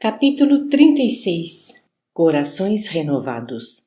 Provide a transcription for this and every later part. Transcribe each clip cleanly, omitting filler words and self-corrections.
Capítulo 36. Corações renovados.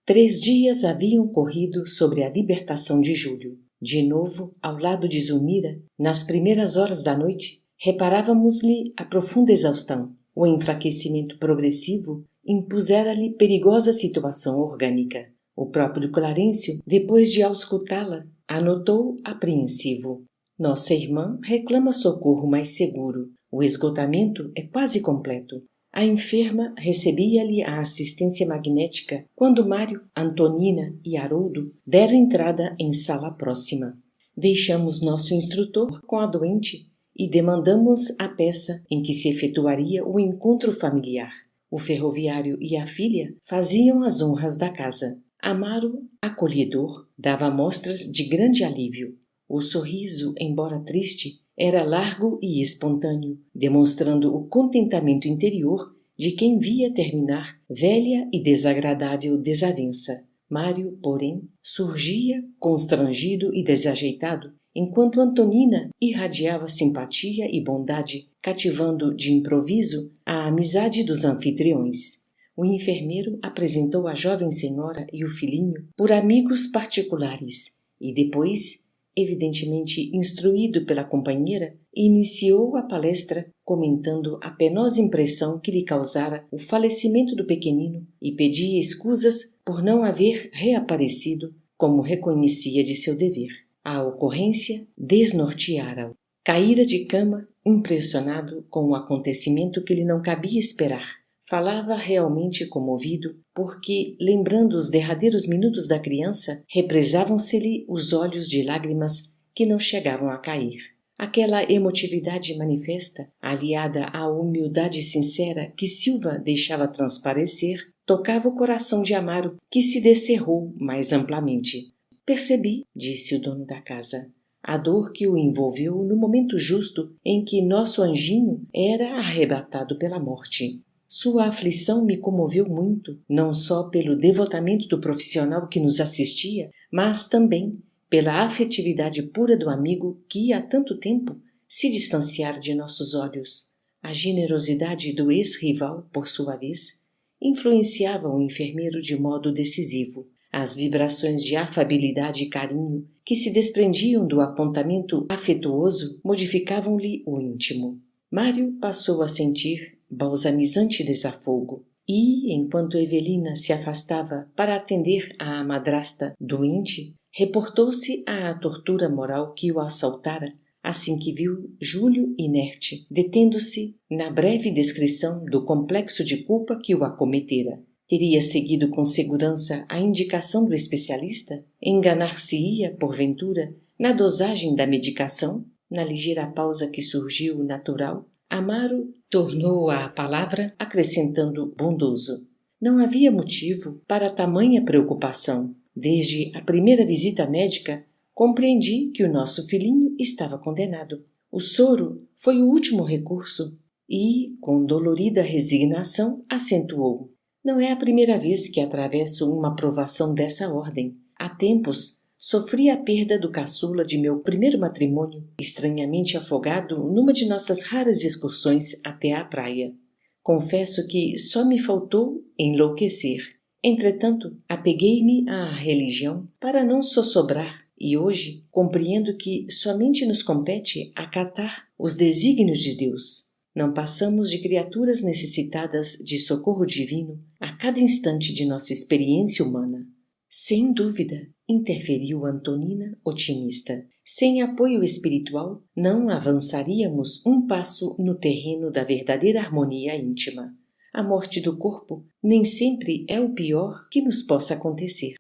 3 dias haviam corrido sobre a libertação de Júlio. De novo, ao lado de Zulmira, nas primeiras horas da noite, reparávamos-lhe a profunda exaustão. O enfraquecimento progressivo impusera-lhe perigosa situação orgânica. O próprio Clarencio, depois de auscultá-la, anotou apreensivo: nossa irmã reclama socorro mais seguro. O esgotamento é quase completo. A enferma recebia-lhe a assistência magnética quando Mário, Antonina e Haroldo deram entrada em sala próxima. Deixamos nosso instrutor com a doente e demandamos a peça em que se efetuaria o encontro familiar. O ferroviário e a filha faziam as honras da casa. Amaro, acolhedor, dava mostras de grande alívio. O sorriso, embora triste, era largo e espontâneo, demonstrando o contentamento interior de quem via terminar velha e desagradável desavença. Mário, porém, surgia constrangido e desajeitado, enquanto Antonina irradiava simpatia e bondade, cativando de improviso a amizade dos anfitriões. O enfermeiro apresentou a jovem senhora e o filhinho por amigos particulares e depois, evidentemente instruído pela companheira, iniciou a palestra comentando a penosa impressão que lhe causara o falecimento do pequenino e pedia escusas por não haver reaparecido como reconhecia de seu dever. A ocorrência desnorteara-o. Caíra de cama, impressionado com o acontecimento que lhe não cabia esperar. Falava realmente comovido, porque, lembrando os derradeiros minutos da criança, represavam-se-lhe os olhos de lágrimas que não chegavam a cair. Aquela emotividade manifesta, aliada à humildade sincera que Silva deixava transparecer, tocava o coração de Amaro, que se descerrou mais amplamente. Percebi, disse o dono da casa, a dor que o envolveu no momento justo em que nosso anjinho era arrebatado pela morte. Sua aflição me comoveu muito, não só pelo devotamento do profissional que nos assistia, mas também pela afetividade pura do amigo que, há tanto tempo, se distanciara de nossos olhos. A generosidade do ex-rival, por sua vez, influenciava o enfermeiro de modo decisivo. As vibrações de afabilidade e carinho que se desprendiam do apontamento afetuoso modificavam-lhe o íntimo. Mário passou a sentir balsamizante desafogo e, enquanto Evelina se afastava para atender à madrasta doente, reportou-se à tortura moral que o assaltara assim que viu Júlio inerte, detendo-se na breve descrição do complexo de culpa que o acometera. Teria seguido com segurança a indicação do especialista? Enganar-se-ia, porventura, na dosagem da medicação? Na ligeira pausa que surgiu natural, Amaro tornou a palavra, acrescentando bondoso: não havia motivo para tamanha preocupação. Desde a primeira visita médica, compreendi que o nosso filhinho estava condenado. O soro foi o último recurso e, com dolorida resignação, acentuou: não é a primeira vez que atravesso uma provação dessa ordem. Há tempos sofri a perda do caçula de meu primeiro matrimônio, estranhamente afogado numa de nossas raras excursões até à praia. Confesso que só me faltou enlouquecer. Entretanto, apeguei-me à religião para não sossobrar e hoje compreendo que somente nos compete acatar os desígnios de Deus. Não passamos de criaturas necessitadas de socorro divino a cada instante de nossa experiência humana. Sem dúvida, interferiu Antonina, otimista. Sem apoio espiritual, não avançaríamos um passo no terreno da verdadeira harmonia íntima. A morte do corpo nem sempre é o pior que nos possa acontecer.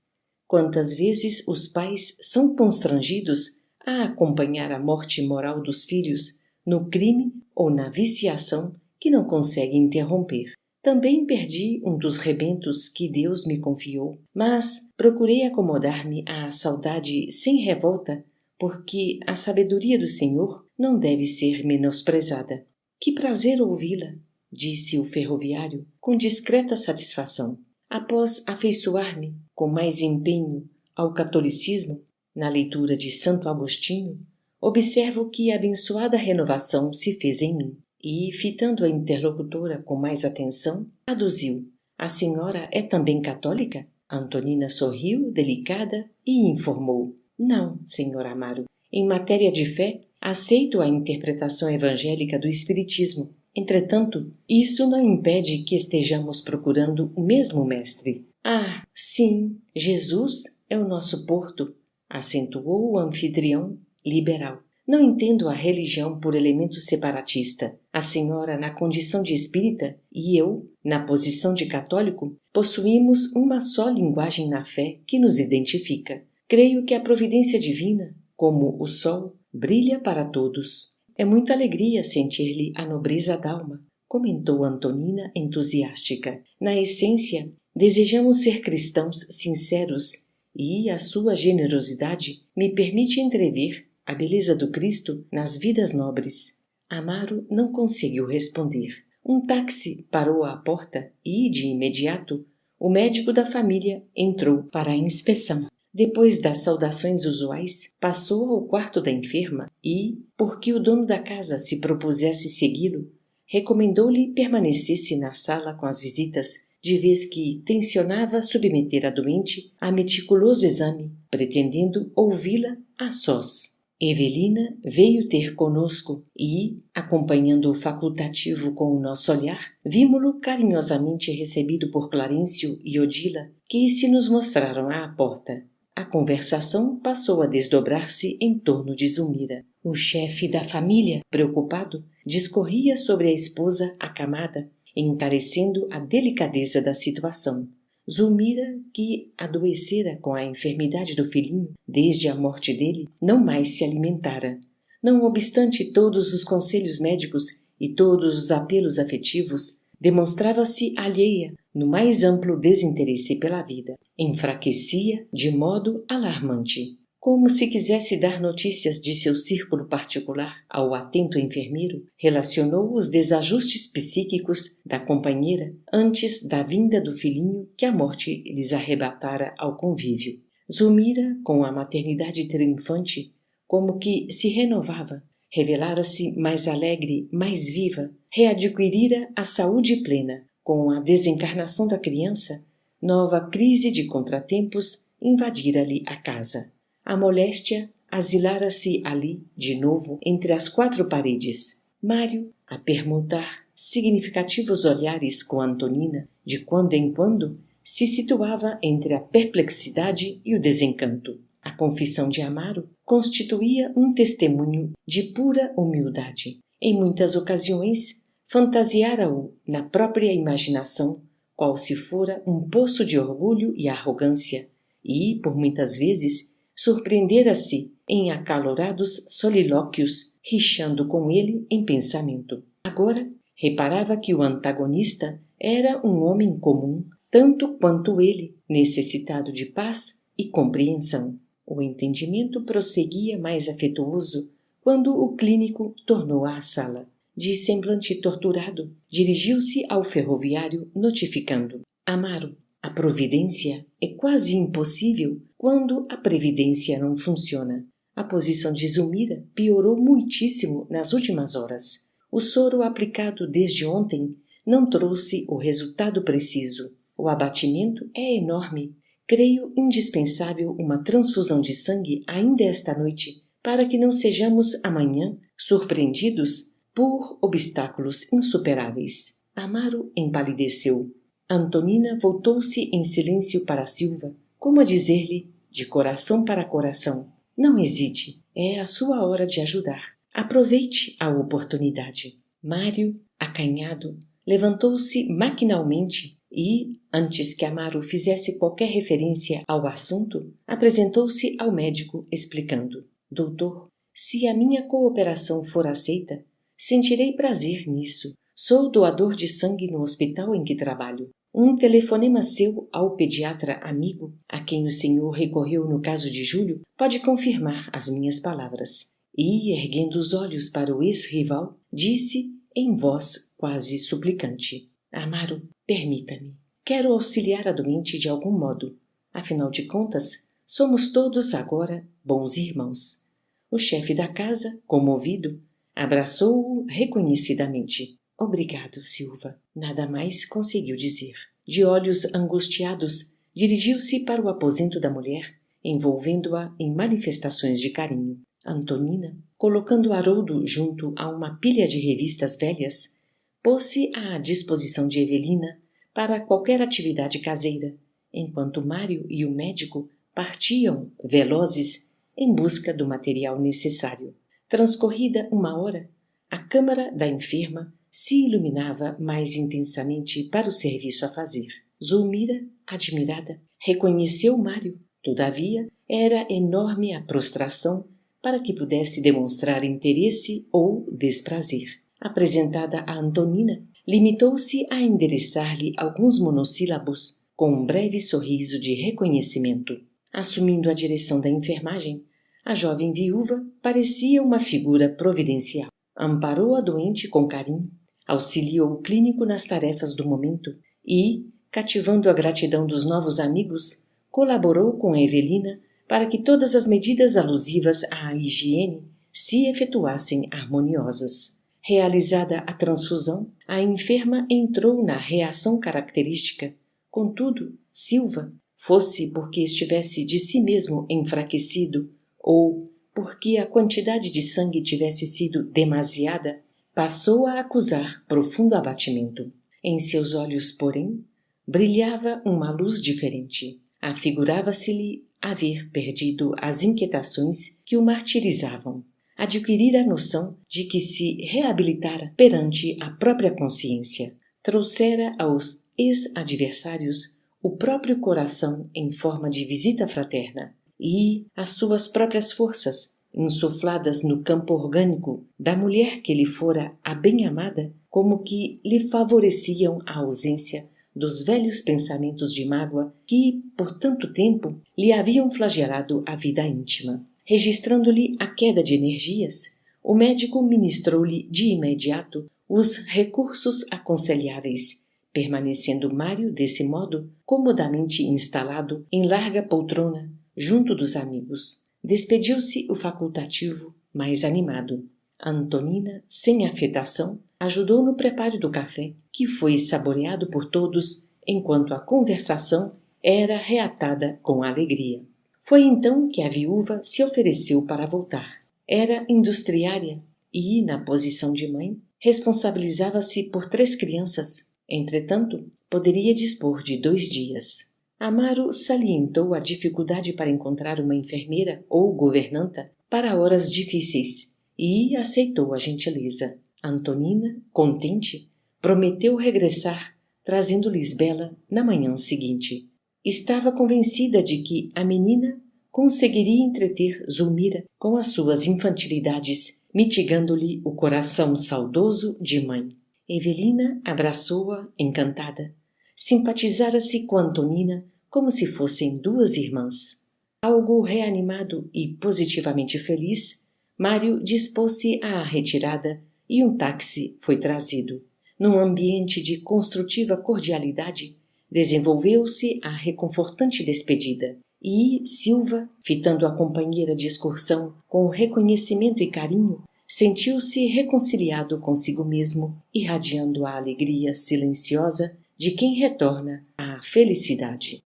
Quantas vezes os pais são constrangidos a acompanhar a morte moral dos filhos no crime ou na viciação que não conseguem interromper. Também perdi um dos rebentos que Deus me confiou, mas procurei acomodar-me à saudade sem revolta, porque a sabedoria do Senhor não deve ser menosprezada. Que prazer ouvi-la, disse o ferroviário com discreta satisfação. Após afeiçoar-me com mais empenho ao catolicismo, na leitura de Santo Agostinho, observo que a abençoada renovação se fez em mim. e, fitando a interlocutora com mais atenção, aduziu: a senhora é também católica? Antonina sorriu, delicada, e informou: não, senhor Amaro. Em matéria de fé, aceito a interpretação evangélica do Espiritismo. Entretanto, isso não impede que estejamos procurando o mesmo mestre. Ah, sim, Jesus é o nosso porto, acentuou o anfitrião liberal. Não entendo a religião por elemento separatista. A senhora, na condição de espírita, e eu, na posição de católico, possuímos uma só linguagem na fé que nos identifica. Creio que a providência divina, como o sol, brilha para todos. É muita alegria sentir-lhe a nobreza d'alma, comentou Antonina entusiástica. Na essência, desejamos ser cristãos sinceros e a sua generosidade me permite entrever a beleza do Cristo nas vidas nobres. Amaro não conseguiu responder. Um táxi parou à porta e, de imediato, o médico da família entrou para a inspeção. Depois das saudações usuais, passou ao quarto da enferma e, porque o dono da casa se propusesse segui-lo, recomendou-lhe permanecesse na sala com as visitas, de vez que tencionava submeter a doente a meticuloso exame, pretendendo ouvi-la a sós. Evelina veio ter conosco e, acompanhando o facultativo com o nosso olhar, vimo-lo carinhosamente recebido por Clarencio e Odila, que se nos mostraram à porta. A conversação passou a desdobrar-se em torno de Zulmira. O chefe da família, preocupado, discorria sobre a esposa acamada, encarecendo a delicadeza da situação. Zulmira, que adoecera com a enfermidade do filhinho desde a morte dele, não mais se alimentara. Não obstante todos os conselhos médicos e todos os apelos afetivos, demonstrava-se alheia no mais amplo desinteresse pela vida. Enfraquecia de modo alarmante. Como se quisesse dar notícias de seu círculo particular ao atento enfermeiro, relacionou os desajustes psíquicos da companheira antes da vinda do filhinho que a morte lhes arrebatara ao convívio. Zulmira, com a maternidade triunfante, como que se renovava, revelara-se mais alegre, mais viva, readquirira a saúde plena. Com a desencarnação da criança, nova crise de contratempos invadira-lhe a casa. A moléstia asilara-se ali, de novo, entre as quatro paredes. Mário, a permutar significativos olhares com Antonina, de quando em quando, se situava entre a perplexidade e o desencanto. A confissão de Amaro constituía um testemunho de pura humildade. Em muitas ocasiões, fantasiara-o na própria imaginação, qual se fora um poço de orgulho e arrogância, e, por muitas vezes, surpreendera-se em acalorados solilóquios, rixando com ele em pensamento. Agora, reparava que o antagonista era um homem comum, tanto quanto ele, necessitado de paz e compreensão. O entendimento prosseguia mais afetuoso quando o clínico tornou à sala. De semblante torturado, dirigiu-se ao ferroviário, notificando: Amaro, a providência é quase impossível quando a previdência não funciona. A posição de Zulmira piorou muitíssimo nas últimas horas. O soro aplicado desde ontem não trouxe o resultado preciso. O abatimento é enorme. Creio indispensável uma transfusão de sangue ainda esta noite, para que não sejamos amanhã surpreendidos por obstáculos insuperáveis. Amaro empalideceu. Antonina voltou-se em silêncio para Silva, como a dizer-lhe, de coração para coração: não hesite, é a sua hora de ajudar. Aproveite a oportunidade. Mário, acanhado, levantou-se maquinalmente e, antes que Amaro fizesse qualquer referência ao assunto, apresentou-se ao médico, explicando: Doutor, se a minha cooperação for aceita, sentirei prazer nisso. Sou doador de sangue no hospital em que trabalho. Um telefonema seu ao pediatra amigo, a quem o senhor recorreu no caso de Júlio, pode confirmar as minhas palavras. E, erguendo os olhos para o ex-rival, disse em voz quase suplicante: Amaro, permita-me. Quero auxiliar a doente de algum modo. Afinal de contas, somos todos agora bons irmãos. O chefe da casa, comovido, Abraçou-o reconhecidamente. Obrigado, Silva. Nada mais conseguiu dizer. De olhos angustiados, dirigiu-se para o aposento da mulher, envolvendo-a em manifestações de carinho. Antonina, colocando Haroldo junto a uma pilha de revistas velhas, pôs-se à disposição de Evelina para qualquer atividade caseira, enquanto Mário e o médico partiam, velozes, em busca do material necessário. Transcorrida 1 hora, a câmara da enferma se iluminava mais intensamente para o serviço a fazer. Zulmira, admirada, reconheceu Mário. Todavia, era enorme a prostração para que pudesse demonstrar interesse ou desprazer. Apresentada a Antonina, limitou-se a endereçar-lhe alguns monossílabos, com um breve sorriso de reconhecimento. Assumindo a direção da enfermagem, a jovem viúva parecia uma figura providencial. Amparou a doente com carinho, auxiliou o clínico nas tarefas do momento e, cativando a gratidão dos novos amigos, colaborou com Evelina para que todas as medidas alusivas à higiene se efetuassem harmoniosas. Realizada a transfusão, a enferma entrou na reação característica. Contudo, Silva, fosse porque estivesse de si mesmo enfraquecido ou porque a quantidade de sangue tivesse sido demasiada, passou a acusar profundo abatimento. Em seus olhos, porém, brilhava uma luz diferente. Afigurava-se-lhe haver perdido as inquietações que o martirizavam. Adquirira a noção de que se reabilitara perante a própria consciência. Trouxera aos ex-adversários o próprio coração em forma de visita fraterna e as suas próprias forças, insufladas no campo orgânico da mulher que lhe fora a bem-amada, como que lhe favoreciam a ausência dos velhos pensamentos de mágoa que, por tanto tempo, lhe haviam flagelado a vida íntima. Registrando-lhe a queda de energias, o médico ministrou-lhe de imediato os recursos aconselháveis, permanecendo Mário, desse modo, comodamente instalado em larga poltrona, junto dos amigos. Despediu-se o facultativo, mais animado. Antonina, sem afetação, ajudou no preparo do café, que foi saboreado por todos, enquanto a conversação era reatada com alegria. Foi então que a viúva se ofereceu para voltar. Era industriária e, na posição de mãe, responsabilizava-se por 3 crianças. Entretanto, poderia dispor de 2 dias. Amaro salientou a dificuldade para encontrar uma enfermeira ou governanta para horas difíceis e aceitou a gentileza. Antonina, contente, prometeu regressar, trazendo Lisbela na manhã seguinte. Estava convencida de que a menina conseguiria entreter Zulmira com as suas infantilidades, mitigando-lhe o coração saudoso de mãe. Evelina abraçou-a, encantada. Simpatizara-se com Antonina como se fossem 2 irmãs. Algo reanimado e positivamente feliz, Mário dispôs-se à retirada e um táxi foi trazido. Num ambiente de construtiva cordialidade, desenvolveu-se a reconfortante despedida e Silva, fitando a companheira de excursão com reconhecimento e carinho, sentiu-se reconciliado consigo mesmo, irradiando a alegria silenciosa de quem retorna à felicidade.